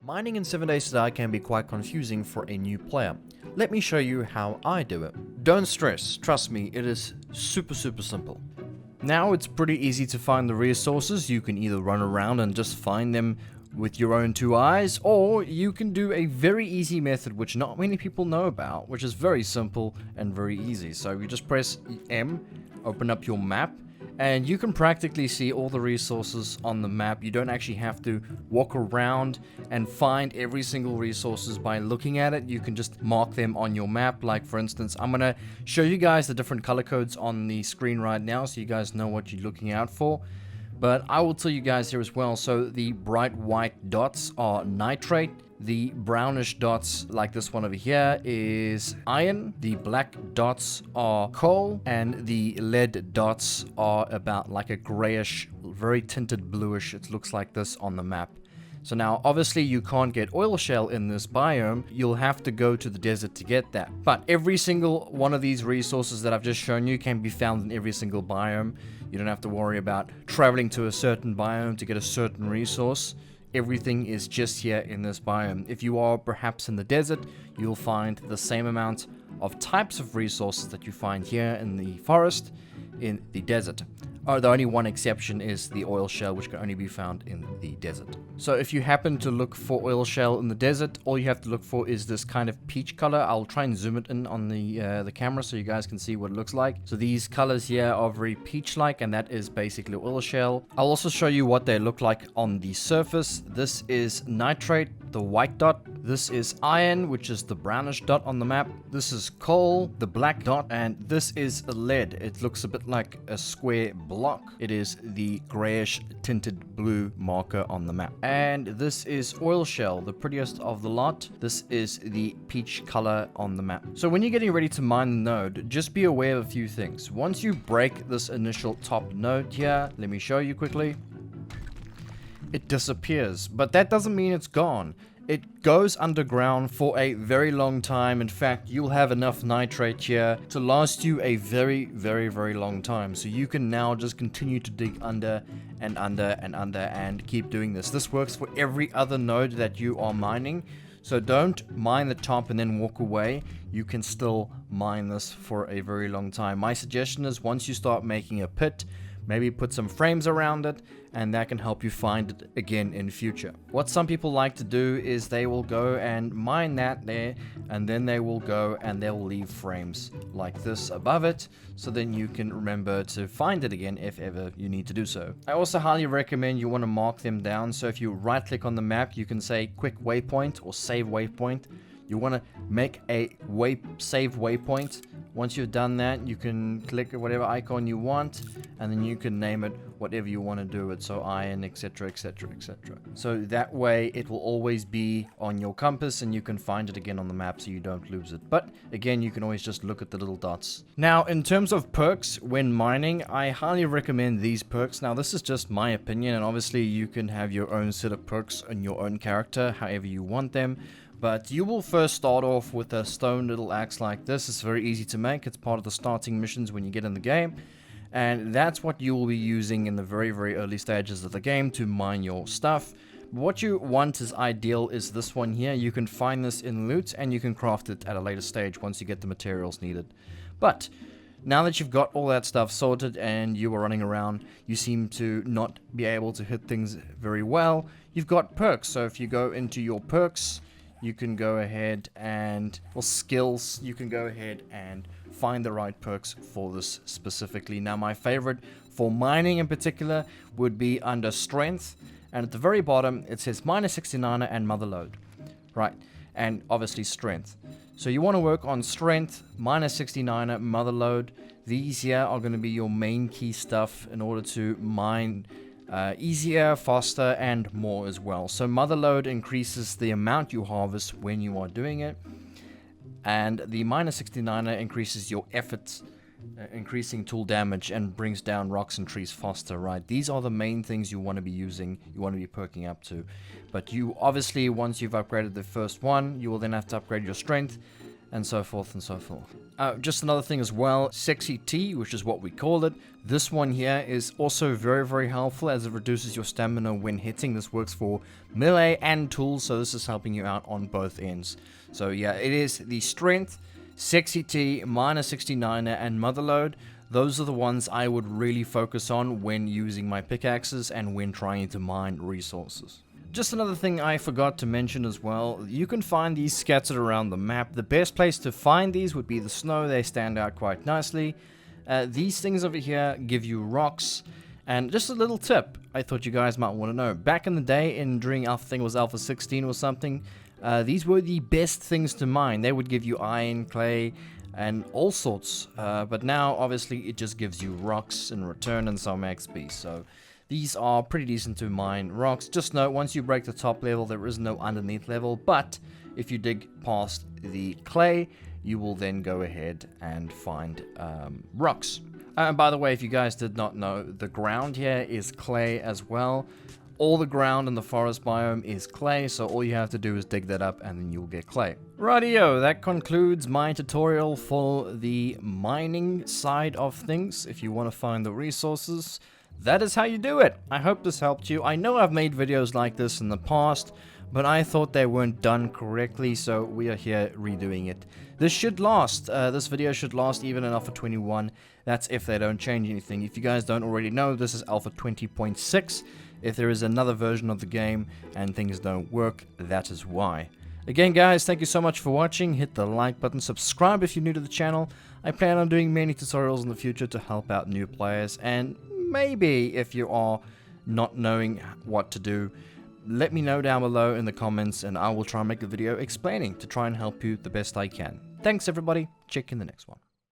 Mining in 7 Days to Die can be quite confusing for a new player. Let me show you how I do it. Don't stress, trust me, it is super simple. Now it's pretty easy to find the resources. You can either run around and just find them with your own two eyes, or you can do a very easy method which not many people know about, which is very simple and very easy. So you just press M, open up your map, and you can practically see all the resources on the map. You don't actually have to walk around and find every single resources by looking at it. You can just mark them on your map. Like for instance, I'm gonna show you guys the different color codes on the screen right now so you guys know what you're looking out for. But I will tell you guys here as well. So the bright white dots are nitrate. The brownish dots, like this one over here, is iron. The black dots are coal. And the lead dots are about like a grayish, very tinted bluish. It looks like this on the map. So now, obviously, you can't get oil shell in this biome. You'll have to go to the desert to get that. But every single one of these resources that I've just shown you can be found in every single biome. You don't have to worry about traveling to a certain biome to get a certain resource. Everything is just here in this biome. If you are perhaps in the desert, you'll find the same amount of types of resources that you find here in the forest in the desert. The only one exception is the oil shell, which can only be found in the desert. So if you happen to look for oil shell in the desert, all you have to look for is this kind of peach color. I'll try and zoom it in on the camera so you guys can see what it looks like. So these colors here are very peach-like, and that is basically oil shell. I'll also show you what they look like on the surface. This is nitrate, the white dot. This is iron, which is the brownish dot on the map. This is coal, the black dot, and this is lead. It looks a bit like a square block. It is the grayish tinted blue marker on the map. And this is oil shell, the prettiest of the lot. This is the peach color on the map. So when you're getting ready to mine the node, just be aware of a few things. Once you break this initial top node here, let me show you quickly. It disappears, but that doesn't mean it's gone. It goes underground for a very long time. In fact, you'll have enough nitrate here to last you a very long time. So you can now just continue to dig under and under and under and keep doing this. This works for every other node that you are mining. So don't mine the top and then walk away. You can still mine this for a very long time. My suggestion is once you start making a pit, maybe put some frames around it, and that can help you find it again in future. What some people like to do is they will go and mine that there, and then they will go and they'll leave frames like this above it, so then you can remember to find it again if ever you need to do so. I also highly recommend you want to mark them down. So if you right click on the map, you can say quick waypoint or save waypoint. You want to make a save waypoint. Once you've done that, you can click whatever icon you want, and then you can name it whatever you want to do it. So iron, etc, etc, etc. So that way it will always be on your compass and you can find it again on the map so you don't lose it. But again, you can always just look at the little dots. Now, in terms of perks when mining, I highly recommend these perks. Now, this is just my opinion, and obviously you can have your own set of perks on your own character, however you want them. But you will first start off with a stone little axe like this. It's very easy to make. It's part of the starting missions when you get in the game. And that's what you will be using in the very early stages of the game to mine your stuff. What you want is ideal is this one here. You can find this in loot and you can craft it at a later stage once you get the materials needed. But now that you've got all that stuff sorted and you are running around, you seem to not be able to hit things very well. You've got perks. So if you go into your perks, you can go ahead and, or skills, you can go ahead and find the right perks for this specifically. Now, my favorite for mining in particular would be under strength. And at the very bottom, it says -69 and mother load. Right. And obviously strength. So you want to work on strength, -69 mother load. These here are going to be your main key stuff in order to mine easier, faster, and more as well. So mother load increases the amount you harvest when you are doing it, and the -69 increases your efforts, increasing tool damage and brings down rocks and trees faster, right? These are the main things you want to be using, you want to be perking up to. But you obviously, once you've upgraded the first one, you will then have to upgrade your strength, and so forth and so forth. Just another thing as well, Sexy Tea, which is what we call it. This one here is also very, very helpful as it reduces your stamina when hitting. This works for melee and tools, so this is helping you out on both ends. So yeah, it is the Strength, Sexy Tea, Minor 69er, and Motherload. Those are the ones I would really focus on when using my pickaxes and when trying to mine resources. Just another thing I forgot to mention as well, you can find these scattered around the map. The best place to find these would be the snow. They stand out quite nicely. These things over here give you rocks. And just a little tip I thought you guys might want to know. Back in the day, during Alpha, I think it was Alpha 16 or something, these were the best things to mine. They would give you iron, clay, and all sorts. But now, obviously, it just gives you rocks in return and some XP. So these are pretty decent to mine rocks. Just note, once you break the top level, there is no underneath level. But if you dig past the clay, you will then go ahead and find rocks. And by the way, if you guys did not know, the ground here is clay as well. All the ground in the forest biome is clay, so all you have to do is dig that up and then you'll get clay. Rightio, that concludes my tutorial for the mining side of things. If you want to find the resources, that is how you do it. I hope this helped you. I know I've made videos like this in the past, but I thought they weren't done correctly, so we are here redoing it. This should last. This video should last even in Alpha 21. That's if they don't change anything. If you guys don't already know, this is Alpha 20.6. If there is another version of the game and things don't work, that is why. Again, guys, thank you so much for watching. Hit the like button, subscribe if you're new to the channel. I plan on doing many tutorials in the future to help out new players, and maybe if you are not knowing what to do, let me know down below in the comments and I will try and make a video explaining to try and help you the best I can. Thanks everybody, check in the next one.